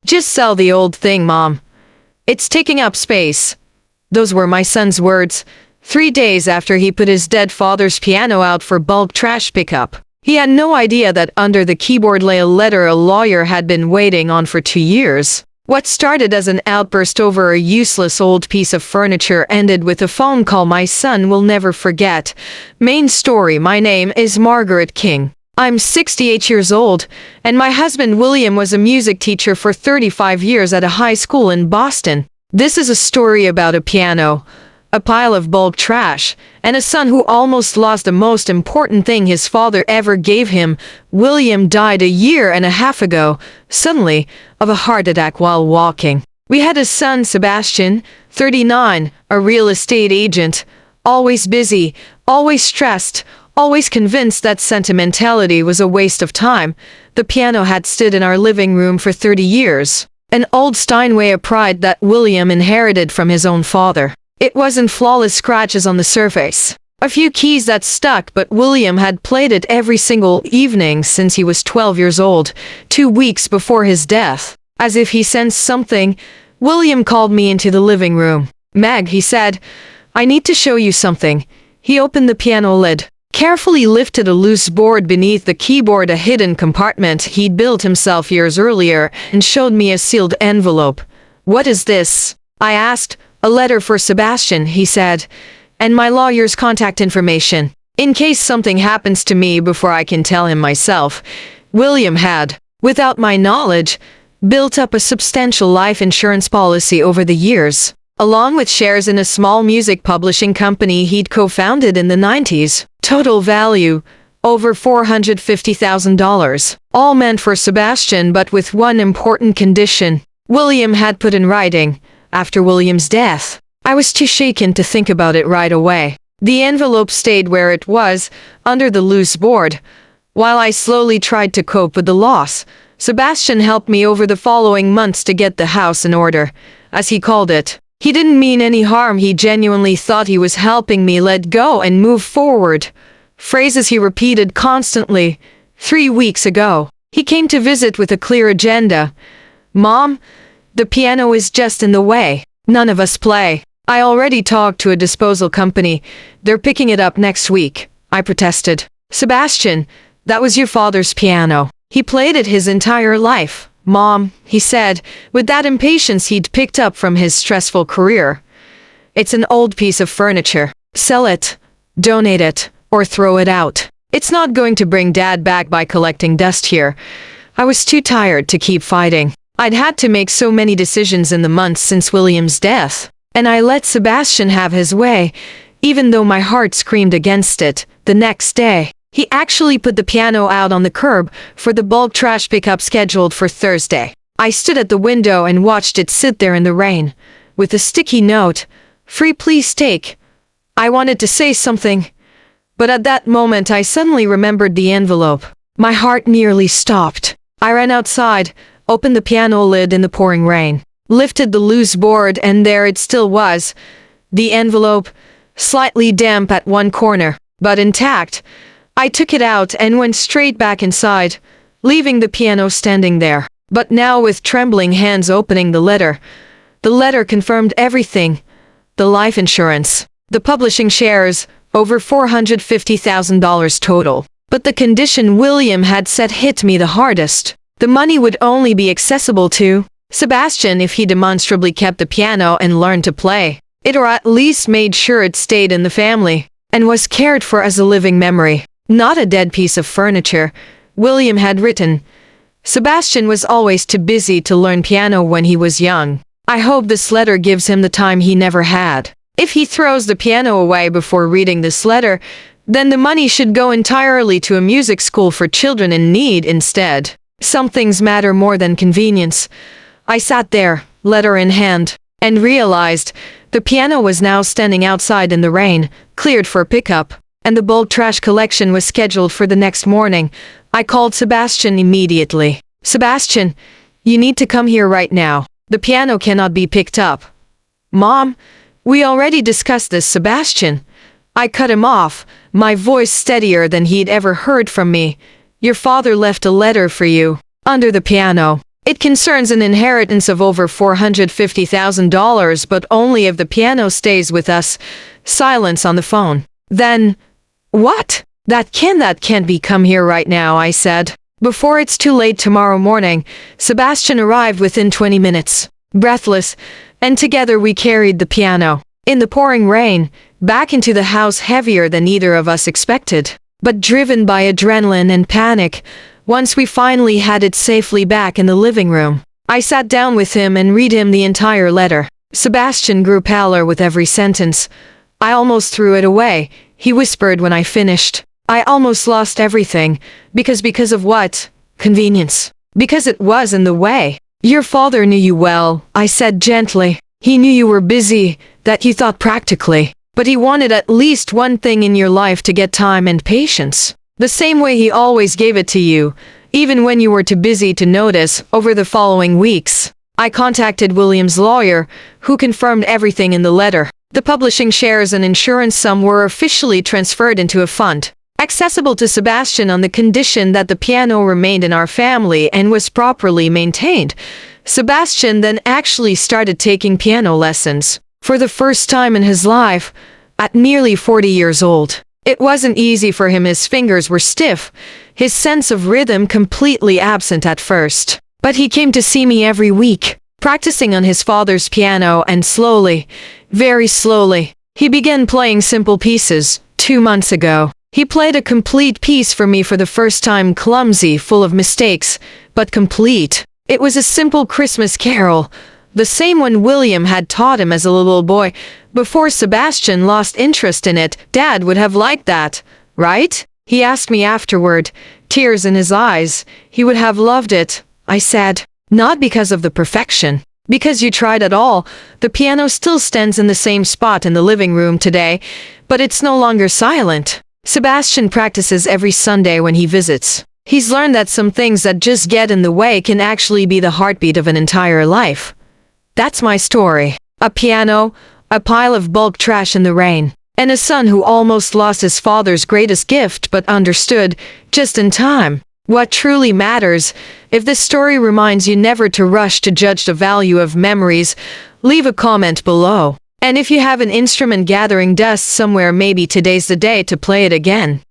Just sell the old thing, Mom. It's taking up space. Those were my son's words, 3 days after he put his dead father's piano out for bulk trash pickup. He had no idea that under the keyboard lay a letter a lawyer had been waiting on for 2 years. What started as an outburst over a useless old piece of furniture ended with a phone call my son will never forget. Main story: my name is Margaret King. I'm 68 years old, and my husband William was a music teacher for 35 years at a high school in Boston. This is a story about a piano, a pile of bulk trash, and a son who almost lost the most important thing his father ever gave him. William died a year and a half ago, suddenly, of a heart attack while walking. We had a son, Sebastian, 39, a real estate agent, always busy, always stressed, always convinced that sentimentality was a waste of time. The piano had stood in our living room for 30 years, an old Steinway pride that William inherited from his own father. It wasn't flawless scratches on the surface, a few keys that stuck, but William had played it every single evening since he was 12 years old, 2 weeks before his death. As if he sensed something, William called me into the living room. "Meg," he said, "I need to show you something." He opened the piano lid, carefully lifted a loose board beneath the keyboard, a hidden compartment he'd built himself years earlier, and showed me a sealed envelope. "What is this?" I asked. "A letter for Sebastian," he said, "and my lawyer's contact information, in case something happens to me before I can tell him myself." William had, without my knowledge, built up a substantial life insurance policy over the years, along with shares in a small music publishing company he'd co-founded in the 90s. Total value, over $450,000. All meant for Sebastian, but with one important condition William had put in writing. After William's death, I was too shaken to think about it right away. The envelope stayed where it was, under the loose board. While I slowly tried to cope with the loss, Sebastian helped me over the following months to get the house in order, as he called it. He didn't mean any harm. He genuinely thought he was helping me let go and move forward. Phrases he repeated constantly. 3 weeks ago, he came to visit with a clear agenda. "Mom, the piano is just in the way. None of us play." "I already talked to a disposal company. They're picking it up next week," I protested. "Sebastian, that was your father's piano. He played it his entire life." "Mom," he said, with that impatience he'd picked up from his stressful career, "it's an old piece of furniture. Sell it, donate it, or throw it out. It's not going to bring Dad back by collecting dust here." I was too tired to keep fighting. I'd had to make so many decisions in the months since William's death, and I let Sebastian have his way, even though my heart screamed against it. The next day, he actually put the piano out on the curb for the bulk trash pickup scheduled for Thursday. I stood at the window and watched it sit there in the rain, with a sticky note, "Free, please take." I wanted to say something, but at that moment I suddenly remembered the envelope. My heart nearly stopped. I ran outside, opened the piano lid in the pouring rain, lifted the loose board, and there it still was. The envelope, slightly damp at one corner, but intact. I took it out and went straight back inside, leaving the piano standing there, but now with trembling hands opening the letter. The letter confirmed everything. The life insurance, the publishing shares, over $450,000 total. But the condition William had set hit me the hardest. The money would only be accessible to Sebastian if he demonstrably kept the piano and learned to play it, or at least made sure it stayed in the family and was cared for as a living memory, not a dead piece of furniture. William had written, "Sebastian was always too busy to learn piano when he was young. I hope this letter gives him the time he never had. If he throws the piano away before reading this letter, then the money should go entirely to a music school for children in need instead. Some things matter more than convenience." I sat there, letter in hand, and realized the piano was now standing outside in the rain, cleared for pickup, and the bulk trash collection was scheduled for the next morning. I called Sebastian immediately. "Sebastian, you need to come here right now. The piano cannot be picked up." "Mom, we already discussed this, Sebastian." I cut him off, my voice steadier than he'd ever heard from me. "Your father left a letter for you, under the piano. It concerns an inheritance of over $450,000, but only if the piano stays with us. Silence on the phone. Then, what? That can't be. Come here right now, I said. Before it's too late tomorrow morning. Sebastian arrived within 20 minutes. Breathless, and together we carried the piano, in the pouring rain, back into the house, heavier than either of us expected. But driven by adrenaline and panic, once we finally had it safely back in the living room, I sat down with him and read him the entire letter. Sebastian grew paler with every sentence. I almost threw it away, he whispered when I finished. I almost lost everything. Because of what? Convenience. Because it was in the way. Your father knew you well, I said gently. He knew you were busy, that you thought practically. But he wanted at least one thing in your life: to get time and patience. The same way he always gave it to you, even when you were too busy to notice. Over the following weeks, I contacted William's lawyer, who confirmed everything in the letter. The publishing shares and insurance sum were officially transferred into a fund, accessible to Sebastian on the condition that the piano remained in our family and was properly maintained. Sebastian then actually started taking piano lessons, for the first time in his life, at nearly 40 years old. It wasn't easy for him. His fingers were stiff, his sense of rhythm completely absent at first. But he came to see me every week, practicing on his father's piano, and slowly, very slowly, he began playing simple pieces. 2 months ago, he played a complete piece for me for the first time, clumsy, full of mistakes, but complete. It was a simple Christmas carol, the same one William had taught him as a little boy. Before Sebastian lost interest in it, Dad would have liked that, right? He asked me afterward, tears in his eyes. He would have loved it, I said. Not because of the perfection, because you tried at all. The piano still stands in the same spot in the living room today, but it's no longer silent. Sebastian practices every Sunday when he visits. He's learned that some things that just get in the way can actually be the heartbeat of an entire life. That's my story. A piano, a pile of bulk trash in the rain, and a son who almost lost his father's greatest gift but understood, just in time, what truly matters. If this story reminds you never to rush to judge the value of memories, leave a comment below. And if you have an instrument gathering dust somewhere, maybe today's the day to play it again.